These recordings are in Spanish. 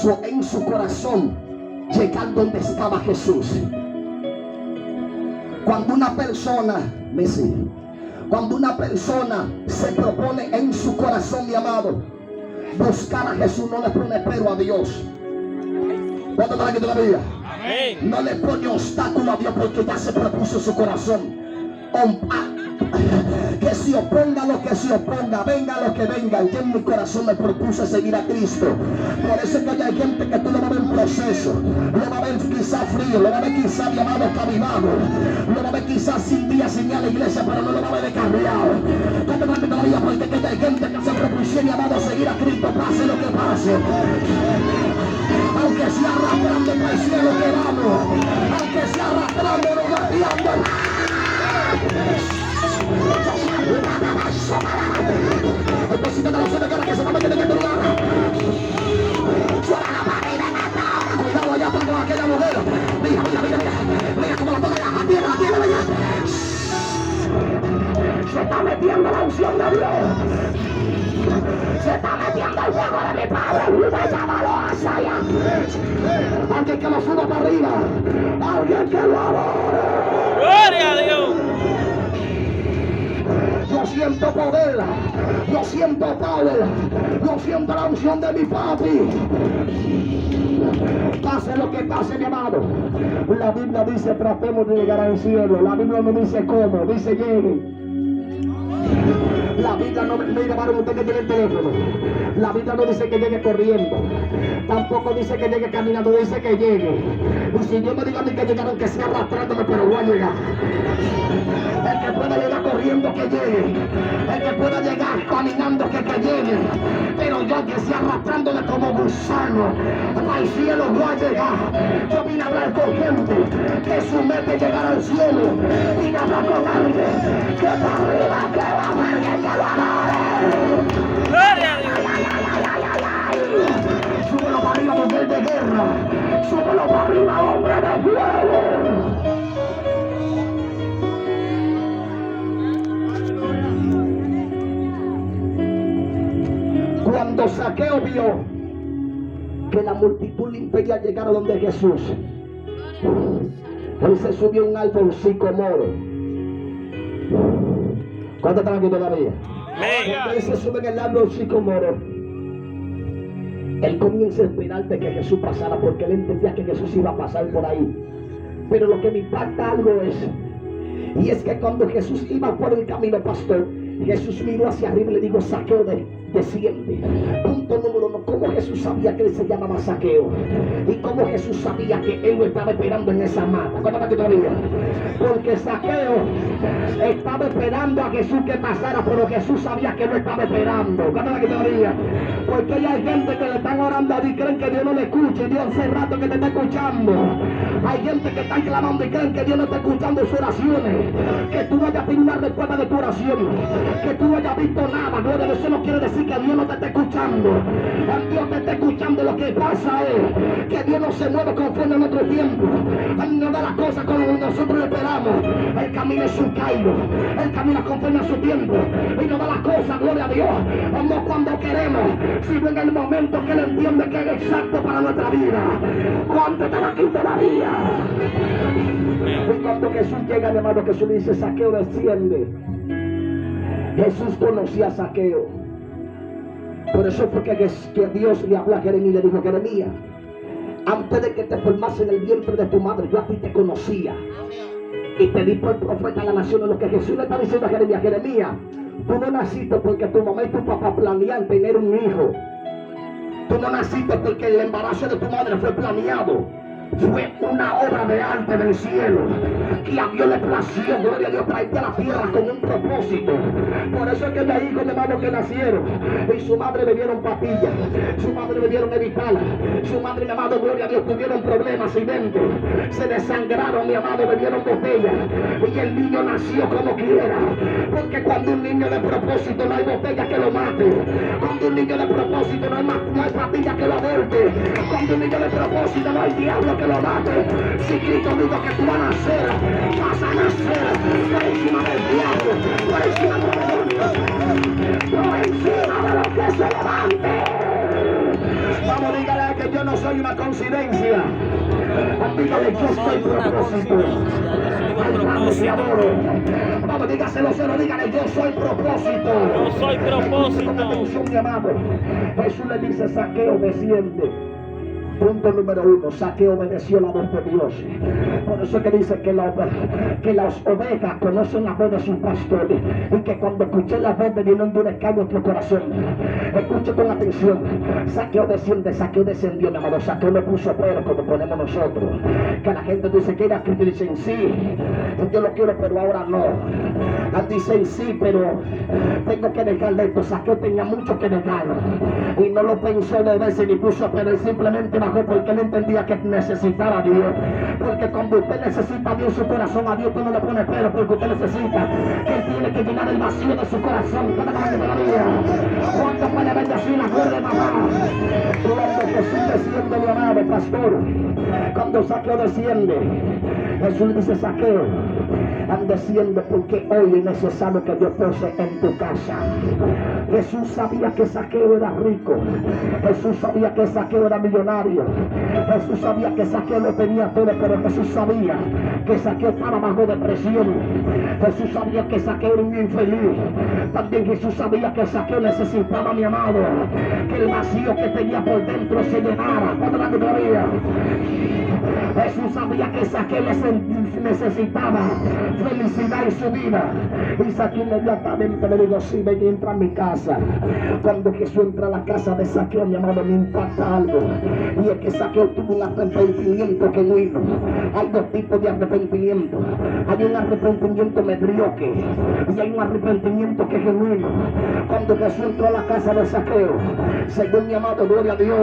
propuso en su corazón llegar donde estaba Jesús. Cuando una persona, cuando una persona se propone en su corazón, mi amado, buscar a Jesús, no le pone pero a Dios. ¿Cuánto está aquí todavía? Amén. No le pone obstáculo a Dios porque ya se propuso en su corazón. Que se oponga lo que se oponga, venga lo que venga. Yo en mi corazón me propuse seguir a Cristo. Por eso es que hay gente que tú lo vas a ver en proceso, lo va a ver quizás frío, lo va a ver quizás llamado cabizbajo, lo va a ver quizás sin día, sin a la iglesia, pero no lo va a ver descarriado. Porque hay gente que se propusiera, llamado a seguir a Cristo, pase lo que pase. Aunque sea arrastrando para el cielo que vamos, aunque sea arrastrando, no gateando. Entonces, que se va a meter en este lugar. Cuidado allá con aquella mujer. Mira cómo la toca allá. A tierra, allá. Se está metiendo la unción de Dios. Se está metiendo el fuego de mi Padre. Llámalo hacia allá. Alguien que lo suba para arriba. Alguien que lo adore. ¡Gloria a Dios! Yo siento poder, yo siento poder, yo siento la unción de mi papi. Pase lo que pase, mi amado. La Biblia dice tratemos de llegar al cielo. La Biblia no dice cómo, dice lleguen. La Biblia no, mire, varón, usted que tiene el teléfono, la Biblia no dice que llegue corriendo, tampoco dice que llegue caminando, dice que llegue. Y si Dios me diga a mí que llegaron, que sea arrastrándome, pero voy a llegar. El que pueda llegar corriendo, que llegue. El que pueda llegar caminando, que llegue. Pero yo que sea arrastrándome como gusano, al cielo voy a llegar. Yo vine a hablar con gente que su meta es llegar al cielo. Vine a hablar con alguien que para arriba, que va a ver que lo adore. ¡Gloria a Dios! Súbelo para arriba, mujer de guerra. Súbelo para arriba, hombre de fuego. Cuando Zaqueo vio que la multitud le impedía llegar a donde Jesús, él se subió a un árbol sicomoro. ¿Cuántos están aquí todavía? Cuando él se sube en el árbol sicomoro, él comienza a esperar de que Jesús pasara, porque él entendía que Jesús iba a pasar por ahí. Pero lo que me impacta algo y es que cuando Jesús iba por el camino, pastor, Jesús miró hacia arriba y le dijo: Zaqueo, desciende. Punto número uno, ¿cómo Jesús sabía que él se llamaba Zaqueo? Y cómo Jesús sabía que él lo estaba esperando en esa mata. ¿Cuánto todavía? Porque Zaqueo estaba esperando a Jesús que pasara, pero Jesús sabía que lo estaba esperando. ¿Cuánto todavía? Porque hay gente que le están orando y creen que Dios no le escucha, y Dios hace rato que te está escuchando. Hay gente que están clamando y creen que Dios no está escuchando sus oraciones. Que tú no hayas tenido una respuesta de tu oración, que tú no hayas visto nada, gloria a Dios, eso no quiere decir que Dios no te está escuchando. Dios te está escuchando. Lo que pasa es que Dios no se mueve conforme a nuestro tiempo. Él no da las cosas como nosotros le esperamos. Él camina en su caído, él camina conforme a su tiempo y no da las cosas, gloria a Dios, no cuando queremos, sino en el momento que él entiende que es exacto para nuestra vida. ¿Cuánto están aquí todavía? Y cuando Jesús llega, mi hermano, Jesús le dice: Zaqueo, desciende. Jesús conocía a Zaqueo. Por eso fue que Dios le habló a Jeremías y le dijo: Jeremías, antes de que te formase en el vientre de tu madre, yo a ti te conocía y te di por profeta a la nación. Lo que Jesús le está diciendo a Jeremías: Jeremías, tú no naciste porque tu mamá y tu papá planeaban tener un hijo. Tú no naciste porque el embarazo de tu madre fue planeado. Fue una obra de arte del cielo, que a Dios le plació, gloria a Dios, traerte a la tierra con un propósito. Por eso es que de hijos de hermanos que nacieron y su madre bebieron papillas, su madre bebieron Evital, su madre, mi amado, gloria a Dios, tuvieron problemas, accidentes, se desangraron, mi amado, bebieron botellas, y el niño nació como quiera. Porque cuando un niño de propósito no hay botella que lo mate, cuando un niño de propósito no hay papilla que lo aborte, cuando un niño de propósito no hay diablo que lo mate. Si Cristo dijo que tú vas a nacer, vas a nacer por encima del diablo, por encima de los demonios, por encima de lo que se levante. Vamos, dígale que yo no soy una coincidencia. Dígale, yo soy propósito. Vamos, dígaselo, dígale, yo soy propósito. Yo soy propósito. Atención, mi amado. Jesús le dice, Zaqueo, desciende. Punto número 1, Zaqueo obedeció la voz de Dios. Por eso es que dice que las ovejas conocen la voz de sus pastores, y que cuando escuché la voz de Dios no endurezca nuestro corazón. Escuche con atención. Zaqueo descendió, mi amado. Zaqueo no puso pero como ponemos nosotros. Que la gente dice que era Cristo y dicen sí, yo lo quiero pero ahora no. Dicen sí, pero tengo que dejarle esto. Zaqueo tenía mucho que dejar y no lo pensó dos veces ni puso pero, él simplemente bajó porque él entendía que necesitaba a Dios. Porque cuando usted necesita a Dios en su corazón, a Dios usted no le pone pero, porque usted necesita que él tiene que llenar el vacío de su corazón. ¿Cuánto puede bendecir la gloria de mamá? Cuando Jesús desciende, mi amado pastor, cuando Zaqueo desciende, Jesús le dice, Zaqueo, desciende porque hoy es necesario que Dios pose en tu casa. Jesús sabía que Zaqueo era rico. Jesús sabía que Zaqueo era millonario. Jesús sabía que Zaqueo lo tenía todo, pero Jesús sabía que Zaqueo estaba bajo depresión. Jesús sabía que Zaqueo era un infeliz. También Jesús sabía que Zaqueo necesitaba, mi amado, que el vacío que tenía por dentro se llenara. ¿Cuánto la gloria? Jesús sabía que Zaqueo necesitaba felicidad en su vida. Y Zaqueo inmediatamente le dijo, sí, ven y entra a mi casa. Cuando Jesús entra a la casa de Zaqueo, mi amado, me impacta algo. Y es que Zaqueo tuvo un arrepentimiento genuino. Hay dos tipos de arrepentimiento. Hay un arrepentimiento mediocre y hay un arrepentimiento que es genuino. Cuando Jesús entró a la casa de Zaqueo, según mi amado, gloria a Dios,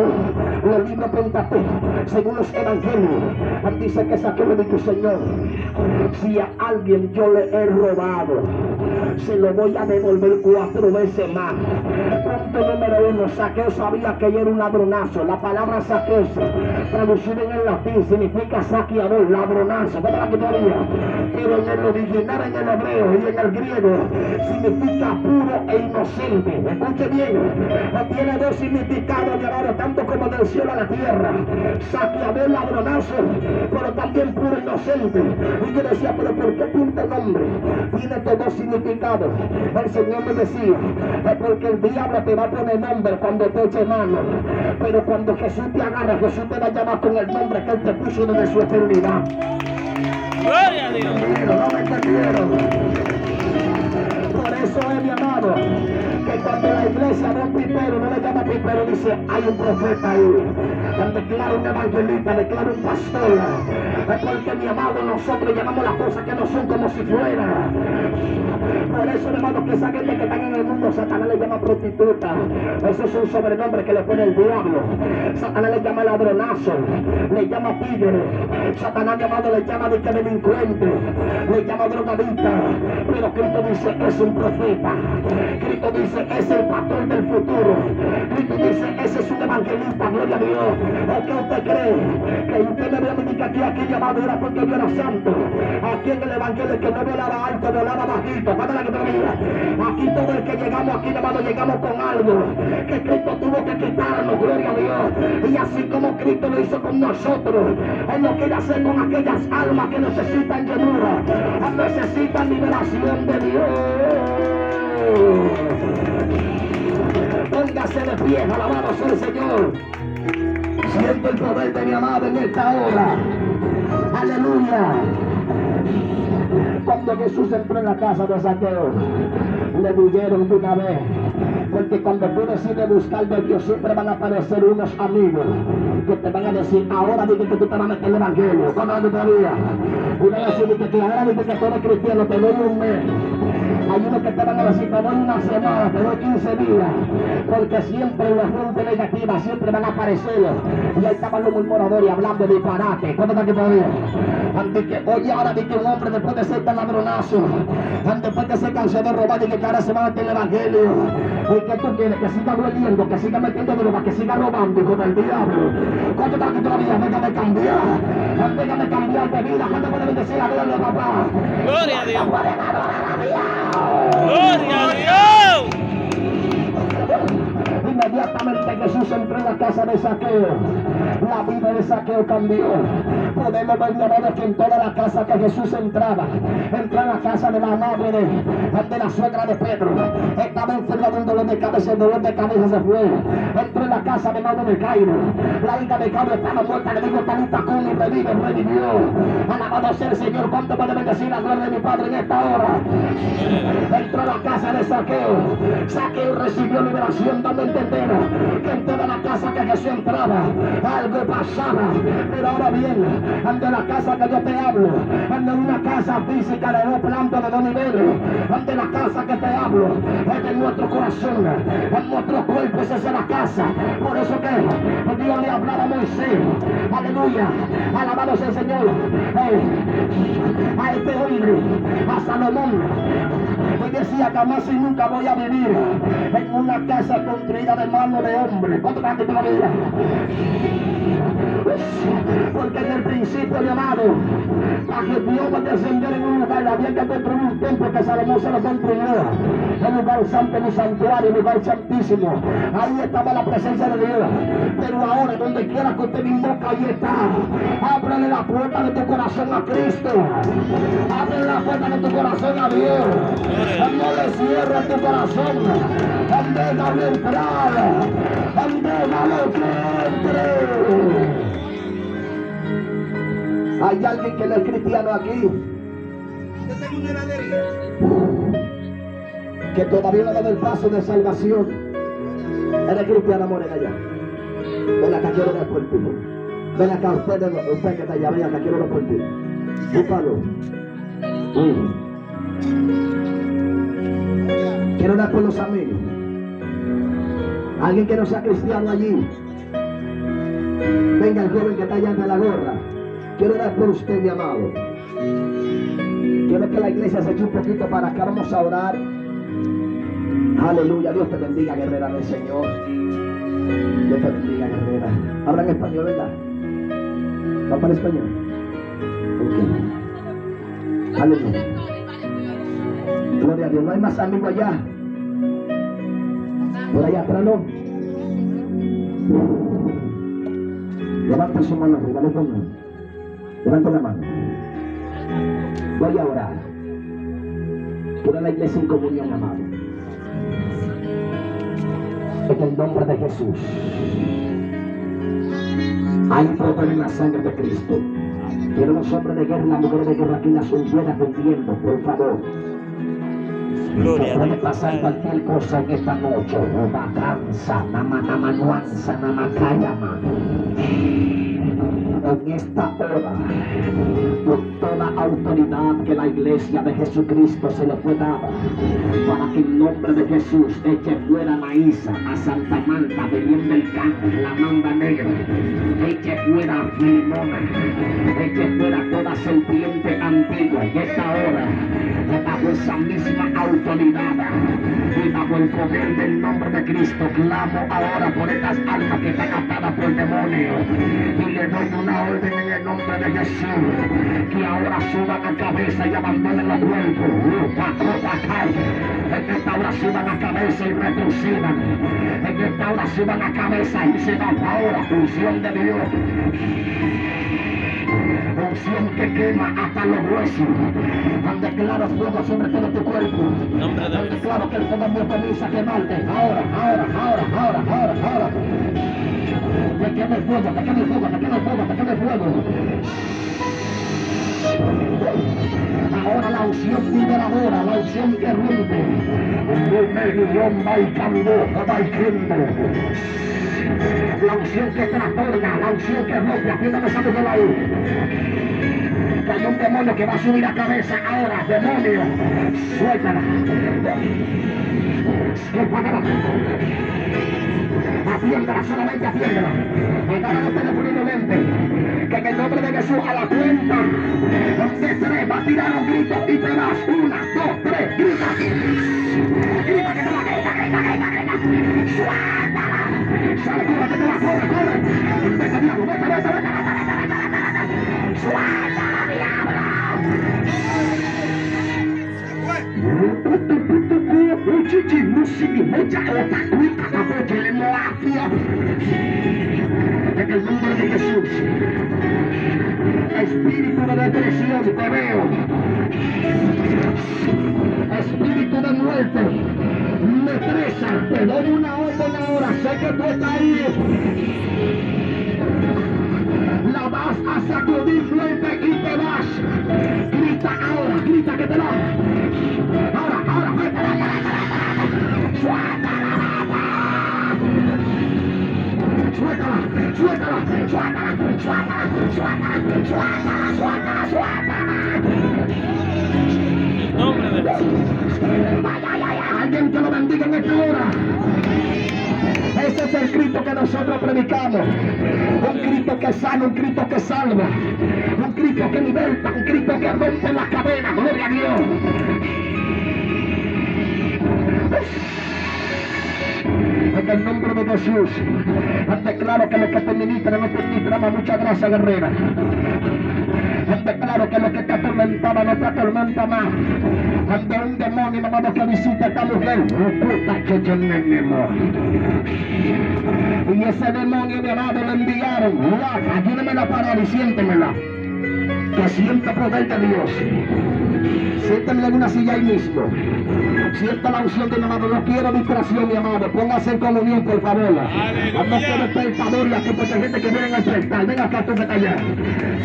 los libros Pentateuco, según los evangelios, dice que Zaqueo le dijo, Señor, si a alguien yo le he robado, se lo voy a devolver 4 veces más. Punto número 1, Zaqueo sabía que ella era un ladronazo. La palabra Zaqueo, traducida en el latín, significa saqueador, ladronazo. ¿Verdad que todavía? Pero en el original, en el hebreo y en el griego, significa puro e inocente. Escuche bien, tiene dos significados, llevados tanto como del cielo a la tierra. Saqueador, ladronazo, pero también puro e inocente. Y yo decía, pero ¿por qué pinta el nombre? Tiene estos dos significados. El Señor me decía, es porque el diablo te va a poner nombre cuando te eche mano, pero cuando Jesús te agarra, Jesús te va a llamar con el nombre que Él te puso desde su eternidad. Gloria a Dios. No me entendieron. Por eso es, mi amado, que cuando la iglesia ve un pipero, no le llama pipero, dice, hay un profeta ahí. Declara un evangelista, declara un pastor. Es porque, mi amado, nosotros llamamos las cosas que no son como si fueran. Por eso, mi hermano, que esa gente que están en el mundo, Satanás le llama prostituta. Eso es un sobrenombre que le pone el diablo. Satanás le llama ladronazo, le llama tigre. Satanás, mi amado, le llama delincuente, le llama drogadicta. Pero Cristo dice, es un profeta. Cristo dice, es el pastor del futuro. Cristo dice, ese es un evangelista, gloria a Dios. ¿O qué usted cree? Que usted me ve que aquí llamado era porque yo era santo. Aquí en el evangelio que no volaba alto, volaba bajito. Aquí todo el que llegamos aquí, llamado, llegamos con algo que Cristo tuvo que quitarnos, gloria a Dios. Y así como Cristo lo hizo con nosotros, Él lo quiere hacer con aquellas almas que necesitan llenura, necesitan liberación de Dios. Póngase de pie, alabado sea el Señor. Siento el poder de mi amado en esta hora. Aleluya. Cuando Jesús entró en la casa de Zaqueo, le huyeron de una vez. Porque cuando tú decides buscar de Dios, siempre van a aparecer unos amigos que te van a decir, ahora dije que tú te vas a meter el evangelio. ¿Cuándo no todavía? Y van a decir que ahora dije que tú eres cristiano, te doy un mes. Hay unos que te van a decir, te doy una semana, te doy 15 días. Porque siempre la gente negativa, siempre van a aparecer. Y ahí estaban los murmuradores hablando de disparate. ¿Cuándo está aquí todavía? Antes que, oye, ahora di que un hombre después de ser tan ladronazo, después de ser cansado de robar, y que ahora se va a meter el evangelio. ¿Y qué tú quieres? Que siga dueliendo, que siga metiendo droga, que siga robando, hijo del diablo. ¿Cuánto está aquí todavía? Déjame cambiar. Déjame cambiar de vida. ¿Cuánto puede bendecir a Dios, papá? Gloria a Dios. Gloria a Dios. Inmediatamente Jesús entró en la casa de Saqueo. La vida de Saqueo cambió. Podemos ver, mi amado, que en toda la casa que Jesús entraba, entró en la casa de la madre de la suegra de Pedro. Estaba enferma de un dolor de cabeza, el dolor de cabeza se fue. Entró en la casa de madre de Cairo. La hija de Cairo estaba muerta, le dijo Talita Cumi, revive, revivió. Alabado sea el Señor. ¿Cuánto puede bendecir la gloria de mi Padre en esta hora? Entró a la casa de Saqueo. Saqueo recibió liberación, dando a entender que en toda la casa que Jesús entraba algo pasaba. Pero ahora bien, ante la casa que yo te hablo, ante una casa física de dos plantas, de dos niveles, ante la casa que te hablo es en nuestro corazón, en nuestro cuerpo. Esa es la casa. Por eso que Dios le hablaba a Moisés, aleluya, alabado sea el Señor, a este hombre, a Salomón. Él decía: jamás y nunca voy a vivir en una casa construida de mano de hombre. ¿Cuánto grande todavía? Porque en el principio, llamado, para que Dios va a descender en un lugar, había que construir un templo que Salomón se lo construyó. El lugar santo, el santuario, el lugar santísimo. Ahí estaba la presencia de Dios. Pero ahora, donde quiera que usted me invoca, ahí está. Ábrele la puerta de tu corazón a Cristo. Ábrele la puerta de tu corazón a Dios. No le cierres tu corazón. Déjalo entrar. Déjalo que entre. Hay alguien que no es cristiano aquí, que todavía no ha dado el paso de salvación. Eres cristiano, amor, allá. Ven acá, quiero orar por ti. Ven acá, usted que está allá, ven acá, quiero orar por ti. Búfalo. Quiero orar por los amigos. Alguien que no sea cristiano allí. Venga, el joven que está allá de la gorra. Quiero orar por usted, mi amado. Quiero que la iglesia se eche un poquito para acá. Vamos a orar. Aleluya. Dios te bendiga, guerrera del Señor. Dios te bendiga, guerrera. Hablan español, ¿verdad? ¿Va para español? Ok. Aleluya. Gloria a Dios. No hay más amigos allá. Por allá atrás no. Levanta su mano arriba, levanta la mano. Voy a orar. Quiero la iglesia en comunión, amado. En el nombre de Jesús. Hay poder en la sangre de Cristo. Quiero los hombres de guerra, las mujeres de guerra aquí, las unidades vendiendo, por favor. Gloria a puede Dios. pasar cualquier cosa en esta noche. Vacanza, namananuanza, namakayama. En esta hora, por toda autoridad que la iglesia de Jesucristo se le fue dada, para que en nombre de Jesús eche fuera a Maísa, a Santa Marta, Belén del Campo, la Manda Negra, eche fuera a Filimona, eche fuera toda serpiente antigua. En esta hora, bajo esa misma autoridad y bajo el poder del nombre de Cristo, clamo ahora por estas almas que están atadas por demonios y le doy una orden en el nombre de Jesús, que ahora suban a cabeza y abandonen los cuerpos. En esta hora suban a cabeza y retrocedan. En esta hora suban a cabeza y se van ahora. Unción de Dios, unción que quema hasta los huesos. Declaro fuego sobre todo tu cuerpo. Declaro que el fuego mío comienza a quemarte. Ahora. Te quema el fuego, te quema el fuego, te quema el fuego, te quema el fuego. Ahora la unción liberadora, la unción que rompe. La unción que trastorna, la unción que rompe. Apriétame esa mujer ahí. Que hay un demonio que va a subir a cabeza ahora, demonio. Suéltala. Atiéndela, solamente atiéndela. Ahora no te poniendo mente. Que en el nombre de Jesús a la cuenta de 3 va a tirar un grito y te das 1, 2, 3, grita. Grita que te la grita. Suéltala. Sale, corre. Vete, diablo, vete. Suéltala, diablo. Musiki moja utakuita kapokele moafia. En el nombre de Jesús. Espíritu de depresión, te veo. Espíritu de muerte, me presa, te doy una orden ahora, sé que tú estás ahí. La vas a sacudir fuerte y te vas. Grita ahora, grita que te vas. Ahora, suéltala. Nombre de Alguien que lo bendiga en esta hora. Ese es el Cristo que nosotros predicamos. Un Cristo que sana, un Cristo que salva. Un Cristo que liberta, un Cristo que rompe las cadenas. Gloria a Dios. En el nombre de Jesús, declaro que lo que te ministra no te ministra más. Mucha gracia, guerrera. Declaro que lo que te atormentaba no te atormenta más. Ante un demonio, amado, que visita esta mujer, oculta que yo no y ese demonio, mi amado, lo enviaron. Ayúdame la palabra y siéntemela. Que sienta poder de Dios. Siéntemela en una silla ahí mismo. Sienta la unción de mi amado. No quiero distracción, mi amado. Póngase en comunión, por favor. No quiero despertador y aquí porque hay gente que viene a despertar. Ven acá, tú que estás allá.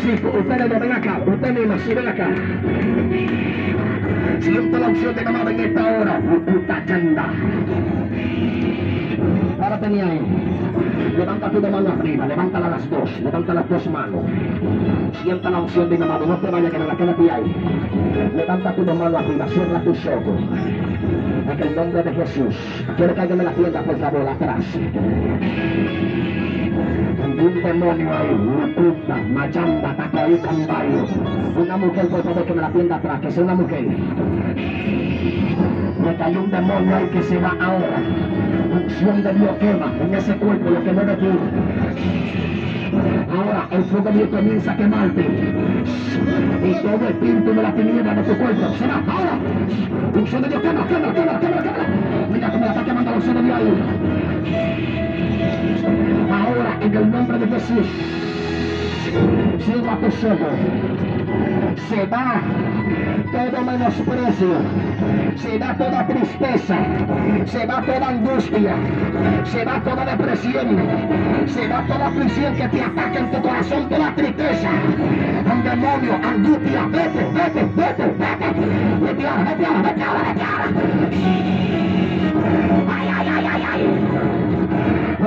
Sí, ustedes no, ven acá. Usted mismo, sí, ven acá. Siento la unción de mi amado en esta hora. Puta chanda. Párate ni ahí. Levanta tu mano arriba, levántala las dos, levanta las dos manos. Sienta la unción de mi amado, no te vayas, que no la quédate ahí. Levanta tu mano arriba, cierra tus ojos. En el nombre de Jesús. Quiero que alguien me la tienda, por favor, atrás. Un demonio ahí, una puta, machamba, taco ahí, cambayo. Una mujer, por favor, que me la tienda atrás, que sea una mujer. Me cayó un demonio ahí que se va ahora. Unción de Dios quema en ese cuerpo, lo que no de tú. Ahora el fuego de Dios comienza a quemarte. Y todo espíritu de la tiniebla de tu cuerpo se va ahora. Unción de Dios quema. Mira cómo la está quemando la unción de Dios ahí. Ahora en el nombre de Jesús. Cierra tus ojos. Se va todo menosprecio, se va toda tristeza, se va toda angustia, se va toda depresión, se va toda aflicción que te ataca en tu corazón, toda tristeza. Un demonio, angustia, vete.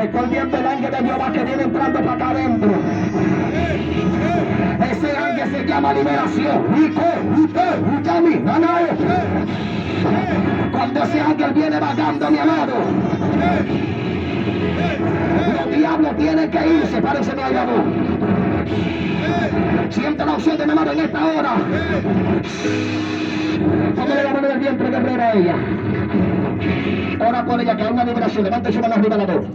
Estoy viendo el ángel de Jehová que viene entrando para acá adentro. Ese ángel se llama liberación. Cuando ese ángel viene vagando, mi amado, los diablos tienen que irse, parece mi amado. Siente la opción de mi amado en esta hora. Tómale la mano del vientre, guerrera, a ella. Ora por ella, que hay una liberación. Levante su mano arriba la dos.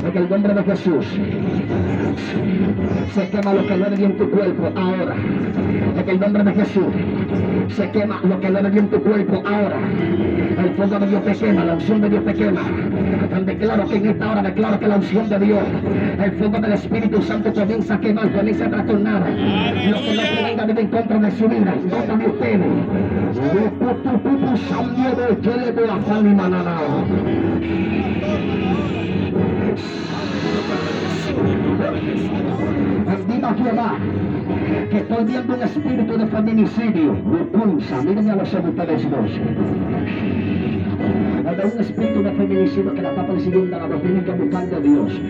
En el nombre de Jesús, se quema lo que no debía en tu cuerpo ahora. En el nombre de Jesús, se quema lo que no debía en tu cuerpo ahora. El fuego de Dios te quema, la unción de Dios te quema. Declaro que en esta hora, declaro que la unción de Dios, el fuego del Espíritu Santo comienza a quemar, comienza a trastornar lo que no provenga de en contra de su vida, en contra de ustedes. Bendiga Jehová, que estoy viendo un espíritu de feminicidio. Me pulsa, mírenme a los ojos ustedes dos. Hay un espíritu de feminicidio que la está persiguiendo, la tienen que buscar de Dios.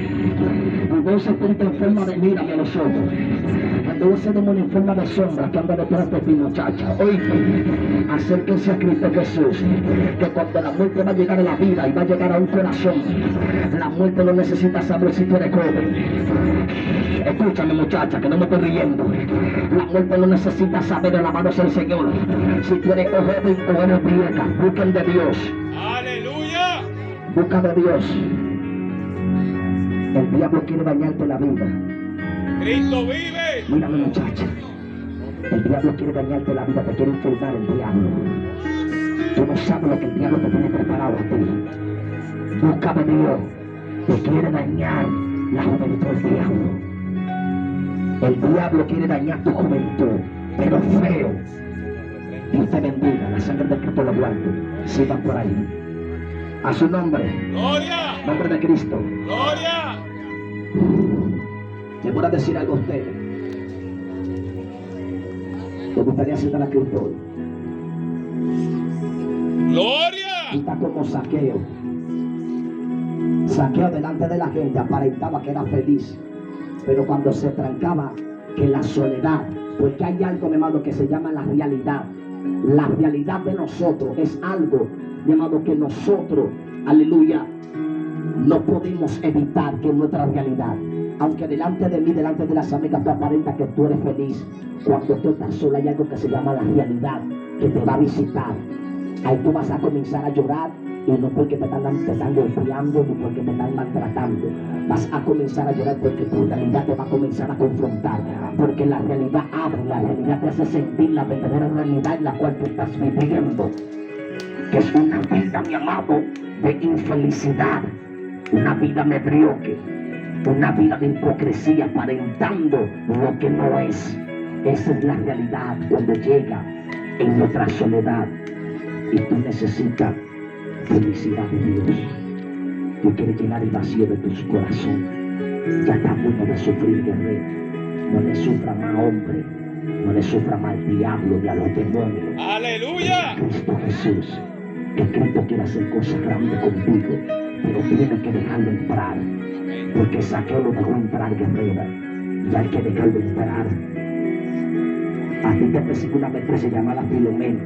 Cuando ese espíritu enferma de mírame a los ojos. Cuando ese demonio enferma de sombra que anda detrás de ti, muchacha, oíste, acérquense a Cristo Jesús, que cuando la muerte va a llegar a la vida y va a llegar a un corazón, la muerte no necesita saber si tú eres joven. Escúchame, muchacha, que no me estoy riendo. La muerte no necesita saber en la mano del Señor si tú eres joven o eres vieja. Busquen de Dios. ¡Aleluya! Busca de Dios. El diablo quiere dañarte la vida. ¡Cristo vive! Mírame, muchacha. El diablo quiere dañarte la vida, te quiere enfermar el diablo. Tú no sabes lo que el diablo te tiene preparado a ti. Búscame Dios, te quiere dañar la juventud del diablo. El diablo quiere dañar tu juventud, pero feo. Dios te bendiga, la sangre de Cristo lo guarde. Sigan por ahí. A su nombre. Gloria. Nombre de Cristo. Gloria. Le voy a decir algo a ustedes. Me gustaría aceptar a Cristo hoy. Gloria. Está como Saqueo. Saqueo delante de la gente aparentaba que era feliz, pero cuando se trancaba, que la soledad, porque hay algo, mi amado, que se llama la realidad. La realidad de nosotros es algo, mi amado, que nosotros, aleluya, no podemos evitar, que es nuestra realidad. Aunque delante de mí, delante de las amigas, te aparenta que tú eres feliz, cuando tú estás sola hay algo que se llama la realidad, que te va a visitar. Ahí tú vas a comenzar a llorar, y no porque te están golpeando ni porque te están maltratando. Vas a comenzar a llorar porque tu realidad te va a comenzar a confrontar, porque la realidad abre, la realidad te hace sentir la verdadera realidad en la cual tú estás viviendo, que es una vida, mi amado, de infelicidad, una vida mediocre, una vida de hipocresía, aparentando lo que no es. Esa es la realidad cuando llega en nuestra soledad y tú necesitas felicidad de Dios. Tú quieres llenar el vacío de tu corazón. Ya está bueno de sufrir, guerrero. No le sufra más hombre, no le sufra más al diablo ni a los demonios. Aleluya. Cristo Jesús, que Cristo quiere hacer cosas grandes contigo, pero tienes que dejarlo entrar, porque Saqueo lo dejó entrar, guerrera, y hay que dejarlo entrar. A ti te persigue una mujer que se llama la Filomena,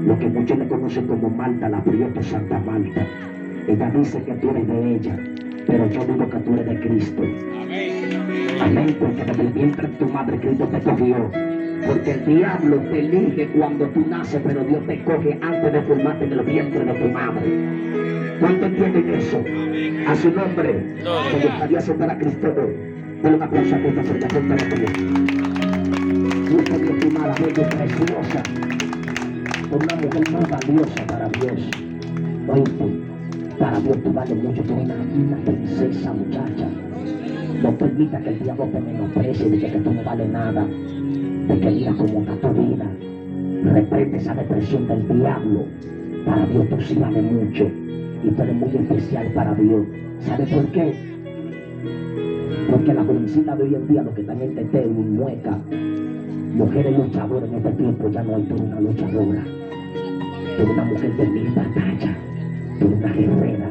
lo que muchos le conocen como Marta, la prieta Santa Marta. Ella dice que tú eres de ella, pero yo digo que tú eres de Cristo. Amén, porque desde el vientre de tu madre Cristo te cogió. Porque el diablo te elige cuando tú naces, pero Dios te coge antes de formarte en el vientre de tu madre. ¿Cuánto entienden eso? A su nombre, me gustaría aceptar a Cristo hoy. Dale un aplauso a Cristo porque acepta a Dios. Dios te dio estimada, bella y preciosa. Una mujer muy valiosa para Dios. Oíste, para Dios tú vales mucho. Tú eres una princesa, muchacha. No permita que el diablo te menosprecie, de que tú no vales nada, de que mira cómo está tu vida. Reprende esa depresión del diablo. Para Dios tú sí vales mucho y tú eres muy especial para Dios. ¿Sabe por qué? Porque la jovencita de hoy en día, lo que están en teteo y mueca, mujeres luchadoras en este tiempo, ya no hay. Tú eres una luchadora, tú eres una mujer de 1000 batallas, tú eres una guerrera,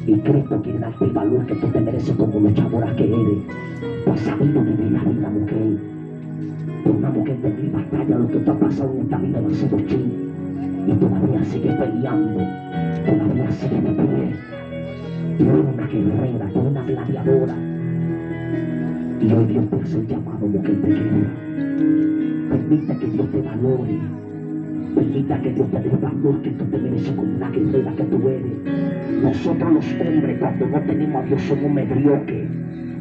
y Cristo quiere darte el valor que tú te mereces como luchadora que eres. Tú has sabido vivir la vida, mujer. Tú eres una mujer de 1000 batallas. Lo que tú has pasado en esta vida no ha sido ching, y todavía sigue peleando, todavía sigue de pie. Tú eres una guerrera, tú eres una gladiadora, y hoy Dios te hace el llamado, mujer pequeña. Permita que Dios te valore, permita que Dios te dé el valor que tú te mereces como una guerrera que tú eres. Nosotros los hombres, cuando no tenemos a Dios, somos mediocres.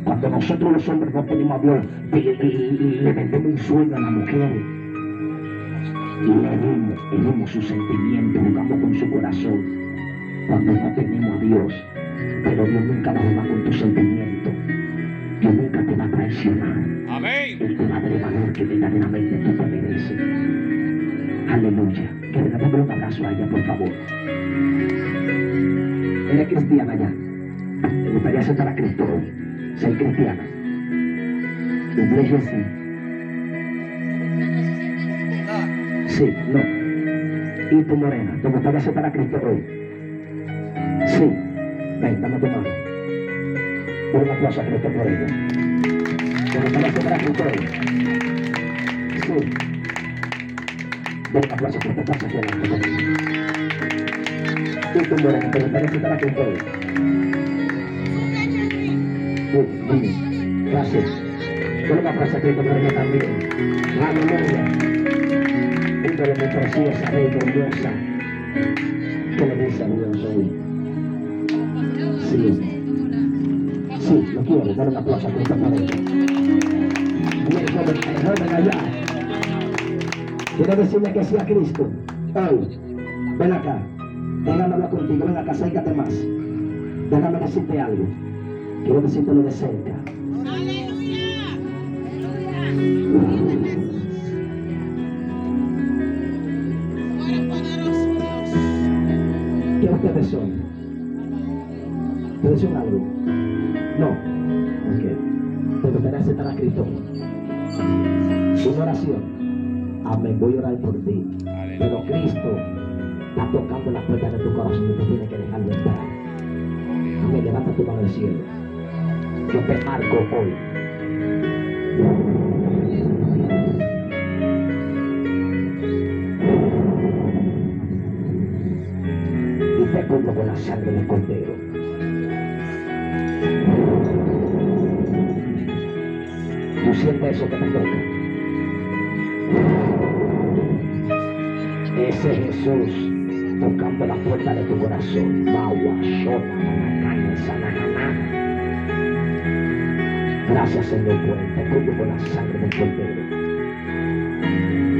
Cuando nosotros los hombres no tenemos a Dios, le vendemos un sueño a la mujer y le herimos sus sentimientos, jugamos con su corazón. Cuando no tenemos a Dios, pero Dios nunca va a jugar con tus sentimientos. Dios nunca te va a traicionar. Amén. Él te va a dar el valor que verdaderamente tú te mereces. Aleluya. Que le damos un abrazo a ella, por favor. Eres cristiana ya. ¿Te gustaría aceptar a Cristo hoy? Ser cristiana. Iglesia sí. Sí, no. Y tu morena, ¿te gustaría aceptar a Cristo hoy? Sí. Ven, dame tu mano. Dale un aplauso a Cristo por ello. ¿Te gustaría aceptar a Cristo hoy? Sí. Dale un aplauso a Cristo, pasa aquí adelante. Y tu morena, ¿te gustaría aceptar a Cristo hoy? Sí. Gracias. Dale un aplauso a Cristo por ello también. Aleluya. Índole muy preciosa, gloriosa. ¿Qué le dice a Dios hoy? Sí. Sí, lo quiero. Dar un aplauso a Cristo por ello. Y el joven allá. ¿Quieres decirle que sí a Cristo? Hoy, ven acá. Déjame hablar contigo. Ven acá, acércate más. Déjame decirte algo. Quiero decírtelo de cerca. ¿Qué ustedes son? ¿Ustedes son algo? No. Ok. ¿Te gustaría aceptar a Cristo? Una oración. Amén. Voy a orar por ti. Pero Cristo está tocando la puerta de tu corazón y tú tienes que dejarlo entrar. Amén. Levanta tu mano al cielo. Yo te marco hoy. Y te cubro con la sangre del Cordero. ¿Tú sientes eso que te toca? Ese Jesús tocando la puerta de tu corazón. Gracias, Señor, por el cubro con la sangre del Cordero.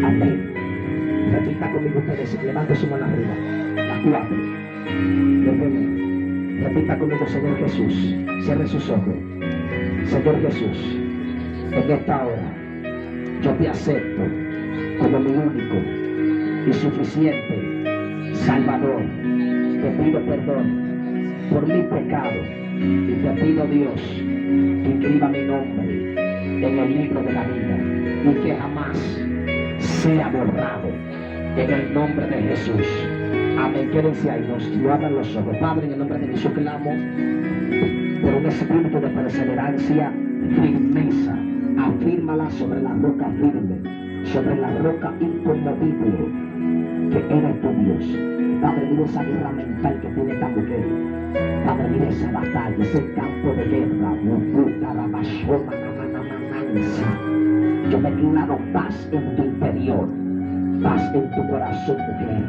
Amén. Repita conmigo ustedes, levante su mano arriba. Las 4. Repita conmigo, Señor Jesús. Cierre sus ojos. Señor Jesús, en esta hora yo te acepto como mi único y suficiente Salvador. Te pido perdón por mi pecado y te pido, Dios, que escriba mi nombre en el libro de la vida y que jamás sea borrado en el nombre de Jesús. Amén. Quédense ahí, no abran los ojos. Padre, en el nombre de Jesús clamo por un espíritu de perseverancia, firmeza. Afírmala sobre la roca firme, sobre la roca inconmovible que eres tu Dios. Padre, mira esa guerra mental que tiene esta mujer. Padre, mira esa batalla, ese campo de guerra. Yo declaro paz en tu interior, paz en tu corazón, mujer.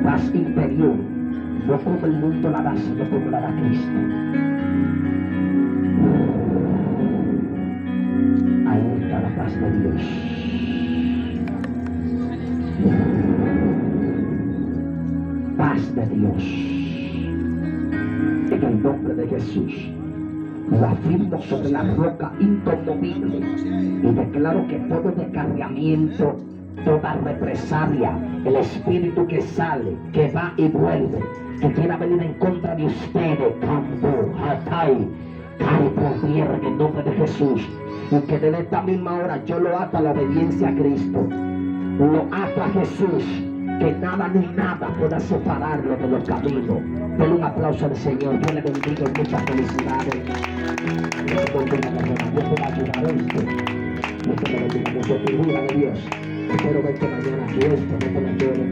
Paz interior, no como el mundo la da, sino como la da Cristo. Ahí está la paz de Dios. Paz de Dios. En el nombre de Jesús. Lo afirmo sobre la roca inconmovible y declaro que todo descargamiento, toda represalia, el espíritu que sale, que va y vuelve, que quiera venir en contra de ustedes, cae por tierra en el nombre de Jesús. Y que desde esta misma hora yo lo ato a la obediencia a Cristo, lo ato a Jesús, que nada ni nada pueda separarlo de los caminos. Denle un aplauso al Señor. Dios le bendiga y muchas felicidades. Dios te bendiga, hermano. Dios te va a ayudar esto. Dios te bendiga mucho. Figura de Dios. Espero verte mañana aquí. Esto no te me llores.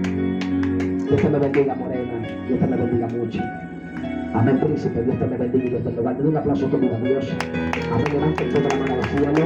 Dios te me bendiga, morena. Dios te me bendiga mucho. Amén, príncipe. Dios te me bendiga y Dios te me bendiga. Un aplauso a tu vida, Dios. Amén. Levanten toda la mano al cielo.